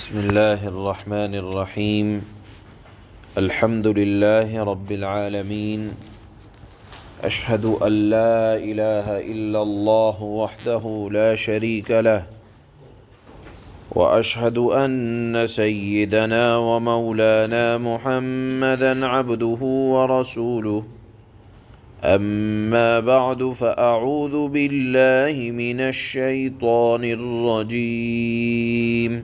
بسم الله الرحمن الرحيم. الحمد لله رب العالمين. أشهد أن لا إله إلا الله وحده لا شريك له، وأشهد أن سيدنا ومولانا محمدا عبده ورسوله. أما بعد فأعوذ بالله من الشيطان الرجيم.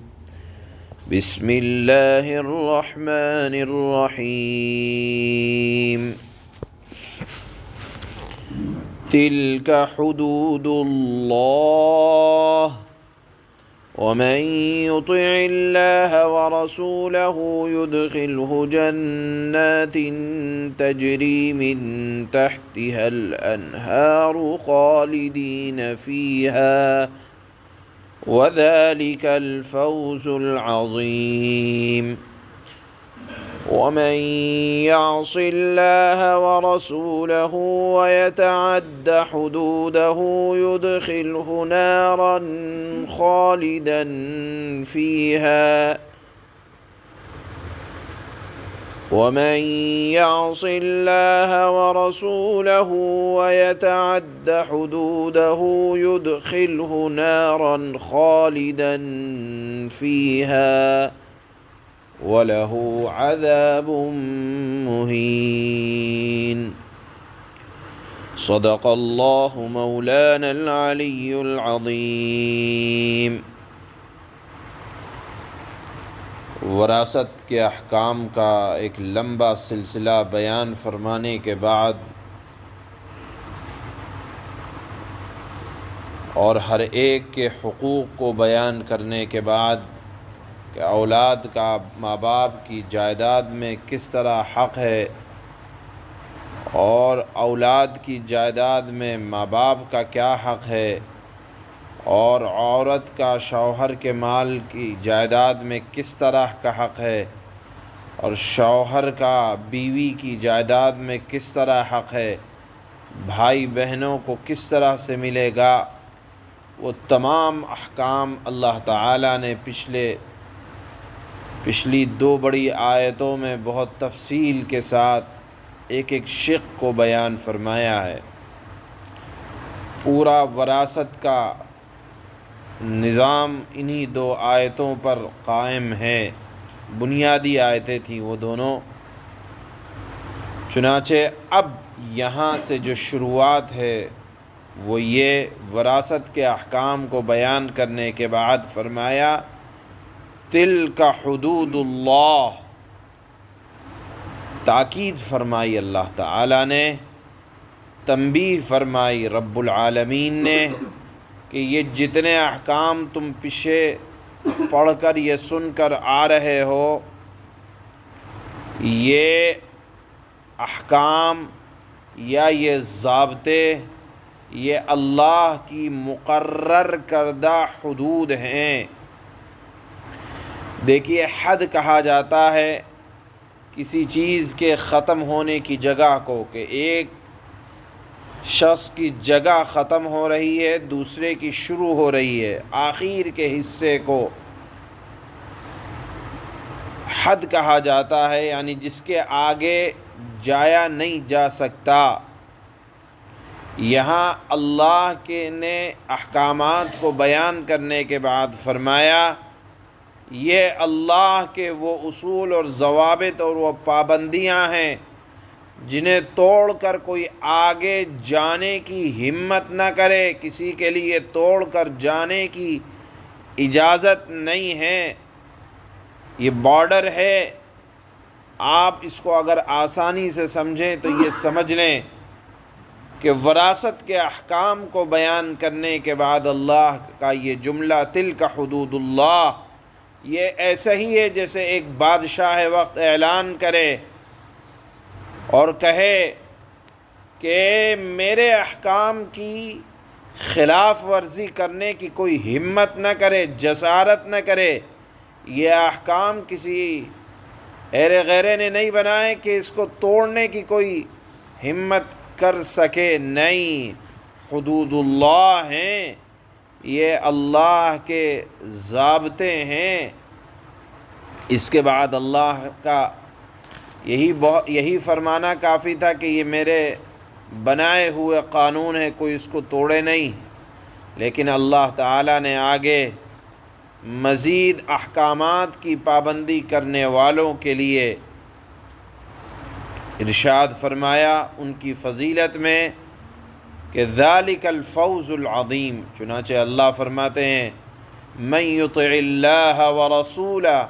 بسم الله الرحمن الرحيم. تلك حدود الله ومن يطع الله ورسوله يدخله جنات تجري من تحتها الأنهار خالدين فيها وذلك الفوز العظيم. ومن يعص الله ورسوله ويتعد حدوده يدخله نارا خالدا فيها ومن يعص الله ورسوله ويتعد حدوده يدخله نارا خالدا فيها وله عذاب مهين. صدق الله مولانا العلي العظيم. وراثت کے احکام کا ایک لمبا سلسلہ بیان فرمانے کے بعد اور ہر ایک کے حقوق کو بیان کرنے کے بعد کہ اولاد کا ماں باپ کی جائیداد میں کس طرح حق ہے اور اولاد کی جائیداد میں ماں باپ کا کیا حق ہے، اور عورت کا شوہر کے مال کی جائیداد میں کس طرح کا حق ہے، اور شوہر کا بیوی کی جائیداد میں کس طرح حق ہے، بھائی بہنوں کو کس طرح سے ملے گا، وہ تمام احکام اللہ تعالیٰ نے پچھلی دو بڑی آیتوں میں بہت تفصیل کے ساتھ ایک ایک شق کو بیان فرمایا ہے۔ پورا وراثت کا نظام انہی دو آیتوں پر قائم ہے، بنیادی آیتیں تھیں وہ دونوں۔ چنانچہ اب یہاں سے جو شروعات ہے وہ یہ وراثت کے احکام کو بیان کرنے کے بعد فرمایا تلک حدود اللہ، تاکید فرمائی اللہ تعالیٰ نے، تنبیہ فرمائی رب العالمین نے کہ یہ جتنے احکام تم پیچھے پڑھ کر یہ سن کر آ رہے ہو، یہ احکام یا یہ ضابطے یہ اللہ کی مقرر کردہ حدود ہیں۔ دیکھیے، حد کہا جاتا ہے کسی چیز کے ختم ہونے کی جگہ کو، کہ ایک شخص کی جگہ ختم ہو رہی ہے دوسرے کی شروع ہو رہی ہے، آخر کے حصے کو حد کہا جاتا ہے، یعنی جس کے آگے جایا نہیں جا سکتا۔ یہاں اللہ کے نے احکامات کو بیان کرنے کے بعد فرمایا یہ اللہ کے وہ اصول اور ضوابط اور وہ پابندیاں ہیں جنہیں توڑ کر کوئی آگے جانے کی ہمت نہ کرے، کسی کے لیے توڑ کر جانے کی اجازت نہیں ہے۔ یہ بارڈر ہے، آپ اس کو اگر آسانی سے سمجھیں تو یہ سمجھ لیں کہ وراثت کے احکام کو بیان کرنے کے بعد اللہ کا یہ جملہ تلک حدود اللہ، یہ ایسا ہی ہے جیسے ایک بادشاہ وقت اعلان کرے اور کہے کہ میرے احکام کی خلاف ورزی کرنے کی کوئی ہمت نہ کرے، جسارت نہ کرے۔ یہ احکام کسی ایرے غیرے نے نہیں بنائے کہ اس کو توڑنے کی کوئی ہمت کر سکے، نہیں، حدود اللہ ہیں، یہ اللہ کے ضابطے ہیں، اس کے بعد اللہ کا یہی فرمانا کافی تھا کہ یہ میرے بنائے ہوئے قانون ہے، کوئی اس کو توڑے نہیں، لیکن اللہ تعالیٰ نے آگے مزید احکامات کی پابندی کرنے والوں کے لیے ارشاد فرمایا ان کی فضیلت میں کہ ذالک الفوز العظیم، چنانچہ اللہ فرماتے ہیں من یطع اللہ ورسولہ،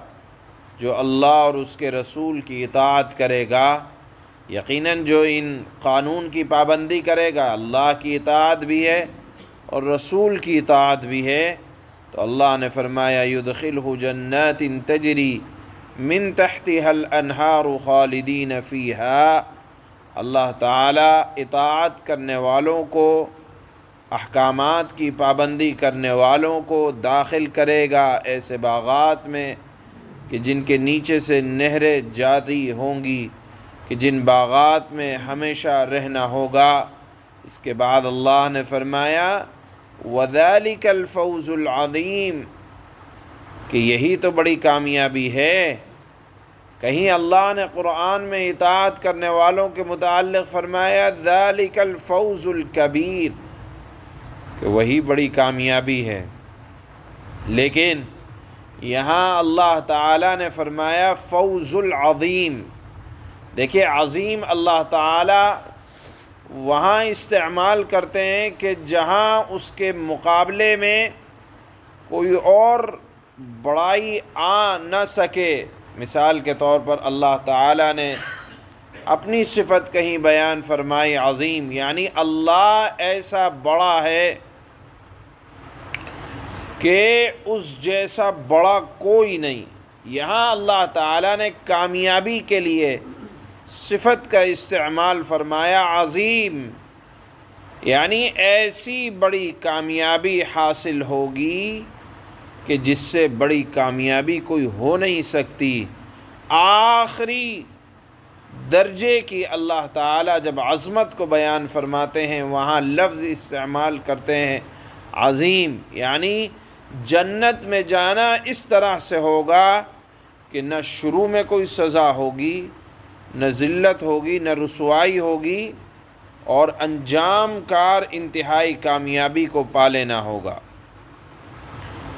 جو اللہ اور اس کے رسول کی اطاعت کرے گا، یقیناً جو ان قانون کی پابندی کرے گا، اللہ کی اطاعت بھی ہے اور رسول کی اطاعت بھی ہے، تو اللہ نے فرمایا یدخلہ جنات تجری من تحتها الانہار خالدین فیہا، اللہ تعالیٰ اطاعت کرنے والوں کو، احکامات کی پابندی کرنے والوں کو داخل کرے گا ایسے باغات میں کہ جن کے نیچے سے نہریں جاری ہوں گی، کہ جن باغات میں ہمیشہ رہنا ہوگا۔ اس کے بعد اللہ نے فرمایا وَذَلِكَ الْفَوْزُ الْعَظِيمُ، کہ یہی تو بڑی کامیابی ہے۔ کہیں اللہ نے قرآن میں اطاعت کرنے والوں کے متعلق فرمایا ذَلِكَ الْفَوْزُ الْكَبِيرُ، کہ وہی بڑی کامیابی ہے، لیکن یہاں اللہ تعالیٰ نے فرمایا فوز العظیم۔ دیکھیے عظیم اللہ تعالیٰ وہاں استعمال کرتے ہیں کہ جہاں اس کے مقابلے میں کوئی اور بڑائی آ نہ سکے۔ مثال کے طور پر اللہ تعالیٰ نے اپنی صفت کہیں بیان فرمائی عظیم، یعنی اللہ ایسا بڑا ہے کہ اس جیسا بڑا کوئی نہیں۔ یہاں اللہ تعالیٰ نے کامیابی کے لیے صفت کا استعمال فرمایا عظیم، یعنی ایسی بڑی کامیابی حاصل ہوگی کہ جس سے بڑی کامیابی کوئی ہو نہیں سکتی۔ آخری درجے کی اللہ تعالیٰ جب عظمت کو بیان فرماتے ہیں وہاں لفظ استعمال کرتے ہیں عظیم، یعنی جنت میں جانا اس طرح سے ہوگا کہ نہ شروع میں کوئی سزا ہوگی، نہ ذلت ہوگی، نہ رسوائی ہوگی، اور انجام کار انتہائی کامیابی کو پا لینا ہوگا۔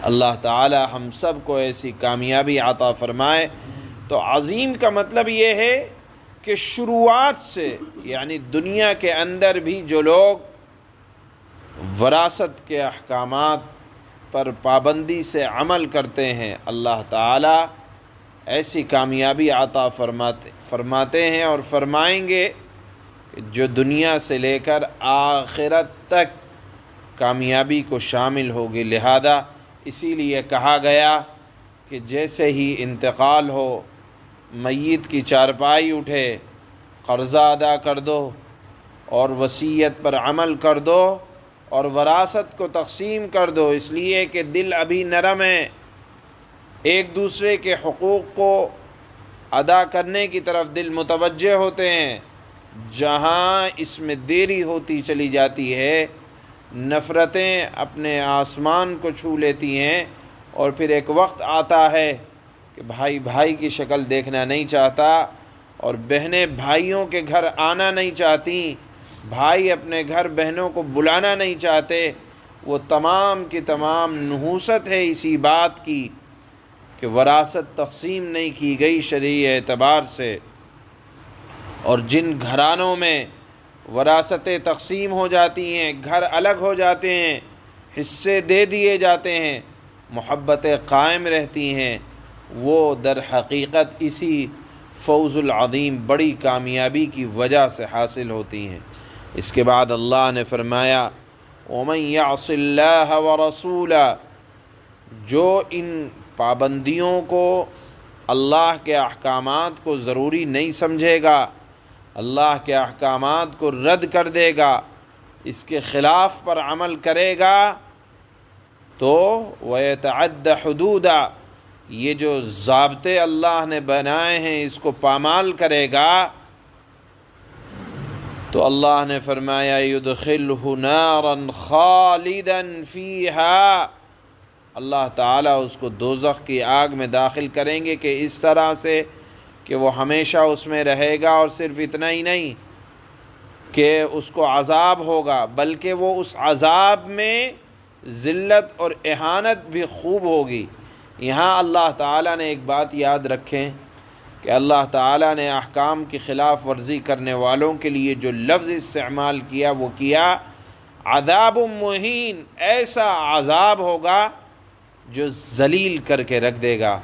اللہ تعالی ہم سب کو ایسی کامیابی عطا فرمائے۔ تو عظیم کا مطلب یہ ہے کہ شروعات سے، یعنی دنیا کے اندر بھی جو لوگ وراثت کے احکامات پر پابندی سے عمل کرتے ہیں، اللہ تعالی ایسی کامیابی عطا فرماتے ہیں اور فرمائیں گے جو دنیا سے لے کر آخرت تک کامیابی کو شامل ہوگی۔ لہذا اسی لیے کہا گیا کہ جیسے ہی انتقال ہو، میت کی چارپائی اٹھے، قرضہ ادا کر دو اور وصیت پر عمل کر دو اور وراثت کو تقسیم کر دو، اس لیے کہ دل ابھی نرم ہے، ایک دوسرے کے حقوق کو ادا کرنے کی طرف دل متوجہ ہوتے ہیں۔ جہاں اس میں دیری ہوتی چلی جاتی ہے، نفرتیں اپنے آسمان کو چھو لیتی ہیں، اور پھر ایک وقت آتا ہے کہ بھائی بھائی کی شکل دیکھنا نہیں چاہتا، اور بہنیں بھائیوں کے گھر آنا نہیں چاہتی، بھائی اپنے گھر بہنوں کو بلانا نہیں چاہتے۔ وہ تمام کی تمام نحوست ہے اسی بات کی کہ وراثت تقسیم نہیں کی گئی شرعی اعتبار سے، اور جن گھرانوں میں وراثتیں تقسیم ہو جاتی ہیں، گھر الگ ہو جاتے ہیں، حصے دے دیے جاتے ہیں، محبتیں قائم رہتی ہیں، وہ در حقیقت اسی فوز العظیم بڑی کامیابی کی وجہ سے حاصل ہوتی ہیں۔ اس کے بعد اللہ نے فرمایا وَمَن يَعْصِ اللَّهَ وَرَسُولَهُ، جو ان پابندیوں کو، اللہ کے احکامات کو ضروری نہیں سمجھے گا، اللہ کے احکامات کو رد کر دے گا، اس کے خلاف پر عمل کرے گا، تو وَيَتَعَدَّ حُدُودًا، یہ جو ضابطے اللہ نے بنائے ہیں اس کو پامال کرے گا، تو اللہ نے فرمایا يُدْخِلْهُ نَارًا خَالِدًا فِيهَا، اللہ تعالیٰ اس کو دوزخ کی آگ میں داخل کریں گے کہ اس طرح سے کہ وہ ہمیشہ اس میں رہے گا، اور صرف اتنا ہی نہیں کہ اس کو عذاب ہوگا، بلکہ وہ اس عذاب میں ذلت اور اہانت بھی خوب ہوگی۔ یہاں اللہ تعالیٰ نے ایک بات یاد رکھیں کہ اللہ تعالیٰ نے احکام کی خلاف ورزی کرنے والوں کے لیے جو لفظ استعمال کیا وہ کیا عذاب مہین، ایسا عذاب ہوگا جو ذلیل کر کے رکھ دے گا۔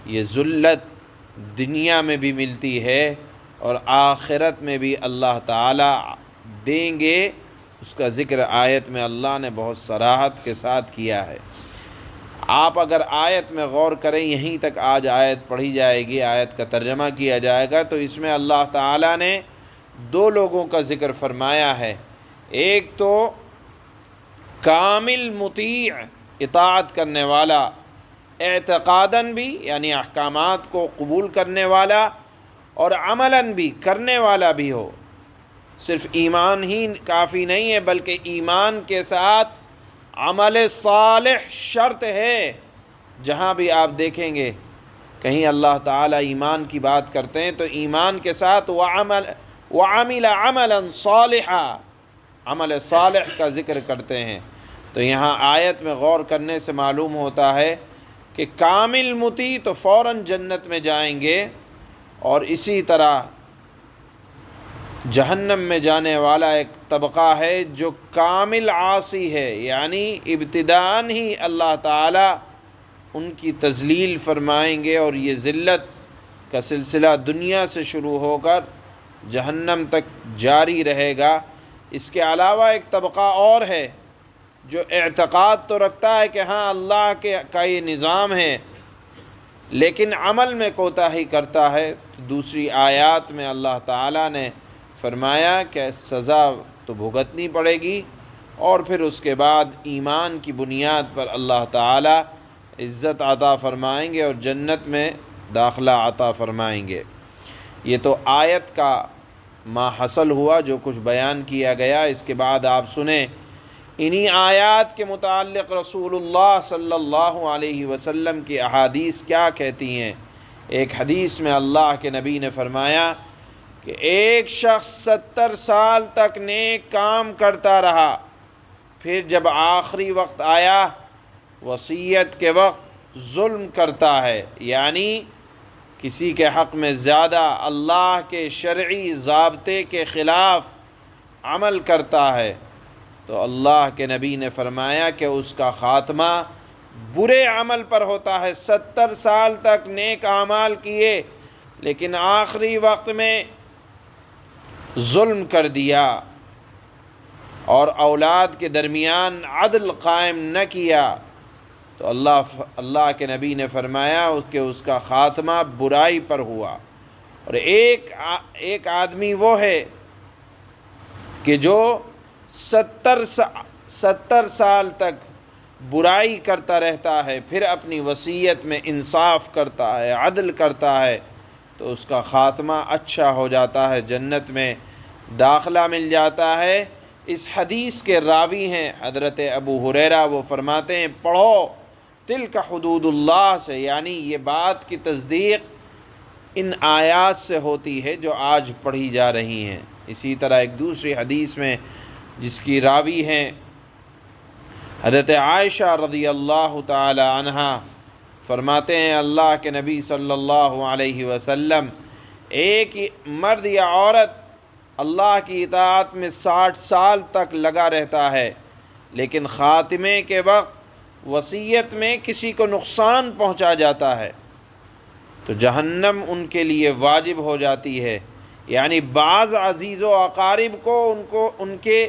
یہ ذلت دنیا میں بھی ملتی ہے اور آخرت میں بھی اللہ تعالیٰ دیں گے، اس کا ذکر آیت میں اللہ نے بہت صراحت کے ساتھ کیا ہے۔ آپ اگر آیت میں غور کریں، یہیں تک آج آیت پڑھی جائے گی، آیت کا ترجمہ کیا جائے گا، تو اس میں اللہ تعالیٰ نے دو لوگوں کا ذکر فرمایا ہے۔ ایک تو کامل مطیع، اطاعت کرنے والا، اعتقاداً بھی یعنی احکامات کو قبول کرنے والا، اور عملاً بھی کرنے والا بھی ہو۔ صرف ایمان ہی کافی نہیں ہے، بلکہ ایمان کے ساتھ عمل صالح شرط ہے۔ جہاں بھی آپ دیکھیں گے کہیں اللہ تعالیٰ ایمان کی بات کرتے ہیں تو ایمان کے ساتھ وعمل عملا صالحا، عمل صالح کا ذکر کرتے ہیں۔ تو یہاں آیت میں غور کرنے سے معلوم ہوتا ہے کہ کامل مطیع تو فوراً جنت میں جائیں گے، اور اسی طرح جہنم میں جانے والا ایک طبقہ ہے جو کامل عاصی ہے، یعنی ابتداءً ہی اللہ تعالیٰ ان کی تذلیل فرمائیں گے، اور یہ ذلت کا سلسلہ دنیا سے شروع ہو کر جہنم تک جاری رہے گا۔ اس کے علاوہ ایک طبقہ اور ہے جو اعتقاد تو رکھتا ہے کہ ہاں اللہ کا یہ نظام ہے، لیکن عمل میں کوتاہی کرتا ہے۔ دوسری آیات میں اللہ تعالیٰ نے فرمایا کہ سزا تو بھگتنی پڑے گی، اور پھر اس کے بعد ایمان کی بنیاد پر اللہ تعالیٰ عزت عطا فرمائیں گے اور جنت میں داخلہ عطا فرمائیں گے۔ یہ تو آیت کا ما حصل ہوا، جو کچھ بیان کیا گیا۔ اس کے بعد آپ سنیں انہی آیات کے متعلق رسول اللہ صلی اللہ علیہ وسلم کی احادیث کیا کہتی ہیں۔ ایک حدیث میں اللہ کے نبی نے فرمایا کہ ایک شخص 70 سال تک نیک کام کرتا رہا، پھر جب آخری وقت آیا، وصیت کے وقت ظلم کرتا ہے، یعنی کسی کے حق میں زیادہ، اللہ کے شرعی ضابطے کے خلاف عمل کرتا ہے، تو اللہ کے نبی نے فرمایا کہ اس کا خاتمہ برے عمل پر ہوتا ہے۔ 70 سال تک نیک اعمال کیے، لیکن آخری وقت میں ظلم کر دیا اور اولاد کے درمیان عدل قائم نہ کیا، تو اللہ کے نبی نے فرمایا کہ اس کا خاتمہ برائی پر ہوا۔ اور ایک آدمی وہ ہے کہ جو 70 سال تک برائی کرتا رہتا ہے، پھر اپنی وصیت میں انصاف کرتا ہے، عدل کرتا ہے، تو اس کا خاتمہ اچھا ہو جاتا ہے، جنت میں داخلہ مل جاتا ہے۔ اس حدیث کے راوی ہیں حضرت ابو ہریرہ، وہ فرماتے ہیں پڑھو تلک حدود اللہ سے، یعنی یہ بات کی تصدیق ان آیات سے ہوتی ہے جو آج پڑھی جا رہی ہیں۔ اسی طرح ایک دوسری حدیث میں جس کی راوی ہیں حضرت عائشہ رضی اللہ تعالی عنہا، فرماتے ہیں اللہ کے نبی صلی اللہ علیہ وسلم، ایک مرد یا عورت اللہ کی اطاعت میں 60 سال تک لگا رہتا ہے، لیکن خاتمے کے وقت وصیت میں کسی کو نقصان پہنچا جاتا ہے، تو جہنم ان کے لیے واجب ہو جاتی ہے۔ یعنی بعض عزیز و اقارب کو ان کے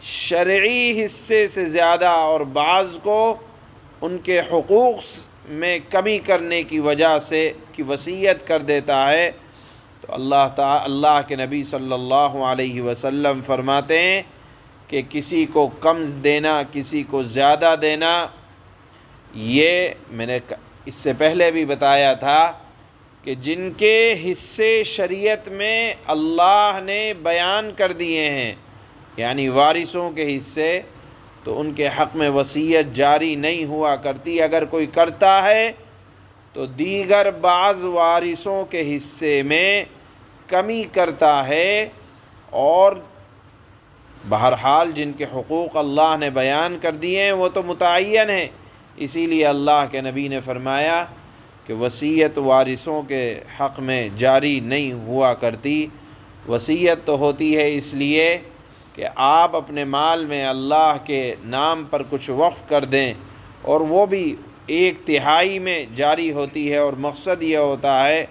شرعی حصے سے زیادہ، اور بعض کو ان کے حقوق میں کمی کرنے کی وجہ سے کی وصیت کر دیتا ہے، تو اللہ کے نبی صلی اللہ علیہ وسلم فرماتے ہیں کہ کسی کو کم دینا، کسی کو زیادہ دینا، یہ میں نے اس سے پہلے بھی بتایا تھا کہ جن کے حصے شریعت میں اللہ نے بیان کر دیے ہیں، یعنی وارثوں کے حصے، تو ان کے حق میں وصیت جاری نہیں ہوا کرتی۔ اگر کوئی کرتا ہے تو دیگر بعض وارثوں کے حصے میں کمی کرتا ہے، اور بہرحال جن کے حقوق اللہ نے بیان کر دیے ہیں وہ تو متعین ہیں۔ اسی لیے اللہ کے نبی نے فرمایا کہ وصیت وارثوں کے حق میں جاری نہیں ہوا کرتی۔ وصیت تو ہوتی ہے اس لیے کہ آپ اپنے مال میں اللہ کے نام پر کچھ وقف کر دیں، اور وہ بھی 1/3 میں جاری ہوتی ہے، اور مقصد یہ ہوتا ہے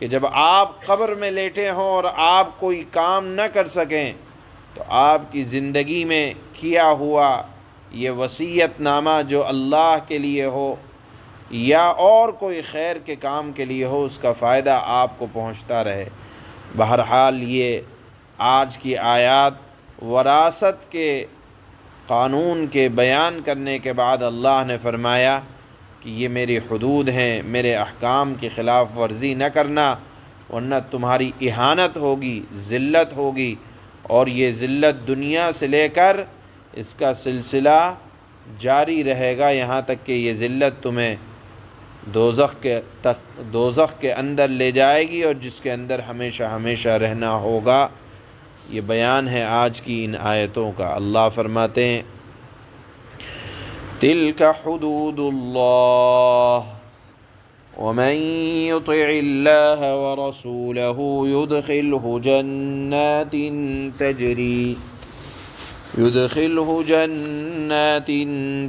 کہ جب آپ قبر میں لیٹے ہوں اور آپ کوئی کام نہ کر سکیں تو آپ کی زندگی میں کیا ہوا یہ وصیت نامہ جو اللہ کے لیے ہو یا اور کوئی خیر کے کام کے لیے ہو، اس کا فائدہ آپ کو پہنچتا رہے۔ بہرحال یہ آج کی آیات وراثت کے قانون کے بیان کرنے کے بعد اللہ نے فرمایا کہ یہ میری حدود ہیں، میرے احکام کی خلاف ورزی نہ کرنا، ورنہ تمہاری اہانت ہوگی، ذلت ہوگی، اور یہ ذلت دنیا سے لے کر اس کا سلسلہ جاری رہے گا، یہاں تک کہ یہ ذلت تمہیں دوزخ کے اندر لے جائے گی، اور جس کے اندر ہمیشہ ہمیشہ رہنا ہوگا۔ یہ بیان ہے آج کی ان آیتوں کا۔ اللہ فرماتے ہیں تِلْكَ حُدُودُ اللَّهِ وَمَن يُطِعِ اللَّهَ وَرَسُولَهُ يُدْخِلْهُ جَنَّاتٍ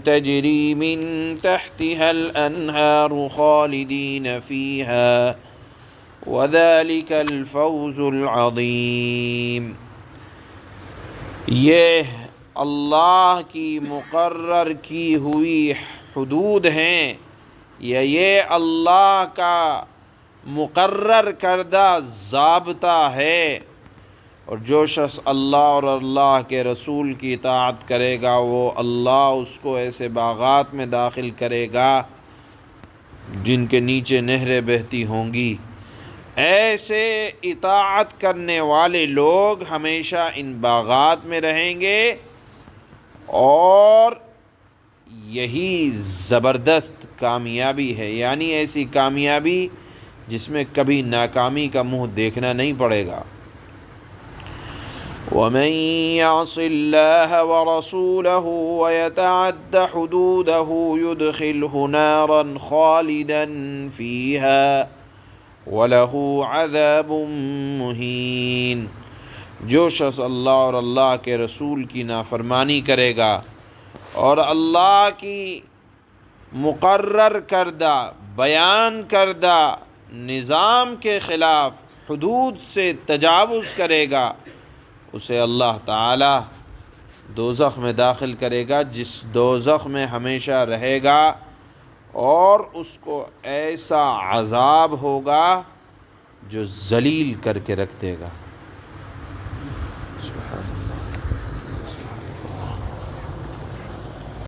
تَجْرِي مِن تَحْتِهَا الْأَنْهَارُ خَالِدِينَ فِيهَا وَذَلِكَ الْفَوْزُ الْعَظِيمُ۔ یہ اللہ کی مقرر کی ہوئی حدود ہیں، یا یہ اللہ کا مقرر کردہ ضابطہ ہے، اور جو شخص اللہ اور اللہ کے رسول کی اطاعت کرے گا وہ اللہ اس کو ایسے باغات میں داخل کرے گا جن کے نیچے نہریں بہتی ہوں گی۔ ایسے اطاعت کرنے والے لوگ ہمیشہ ان باغات میں رہیں گے، اور یہی زبردست کامیابی ہے، یعنی ایسی کامیابی جس میں کبھی ناکامی کا منہ دیکھنا نہیں پڑے گا۔ وَمَن يَعْصِ اللَّهَ وَرَسُولَهُ وَيَتَعَدَّ حُدُودَهُ يُدْخِلْهُ نَارًا خَالِدًا فِيهَا وَلَهُ عَذَابٌ مُّهِينٌ۔ جو شخص اللہ اور اللہ کے رسول کی نافرمانی کرے گا اور اللہ کی مقرر کردہ بیان کردہ نظام کے خلاف حدود سے تجاوز کرے گا، اسے اللہ تعالی دوزخ میں داخل کرے گا، جس دوزخ میں ہمیشہ رہے گا، اور اس کو ایسا عذاب ہوگا جو ذلیل کر کے رکھ دے گا۔